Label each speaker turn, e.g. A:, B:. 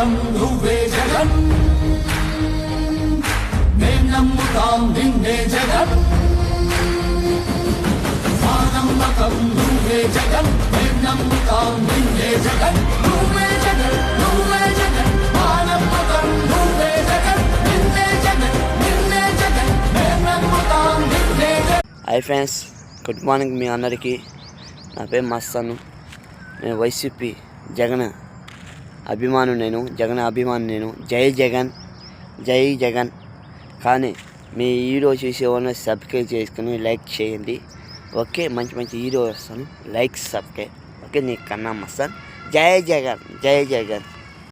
A: నమ్మకం నువ్వే జగన్, మేం నమ్ముతాం నిన్నే జగన్. మా నమ్మకం నువ్వే జగన్, మేం నమ్ముతాం నిన్నే జగన్. నువ్వే జగన్, నువ్వే జగన్, మా నమ్మకం నువ్వే జగన్, నిన్నే జగన్, నిన్నే జగన్, మేం నమ్ముతాం నిన్నే Jagan.
B: Hi friends, good morning మీ అందరికీ. నా పేరు మస్తాను. నేను వైసీపీ జగన్ అభిమాను, జగన్ అభిమాను నేను. జై జగన్, జై జగన్. కానీ మీ హీరో చూసేవాళ్ళని సబ్స్క్రైబ్ చేసుకుని లైక్ చేయండి. ఓకే, మంచి మంచి హీరో వస్తాను. Like subscribe. ఓకే, నీ కన్నా మస్తాను. జై జగన్, జై జగన్.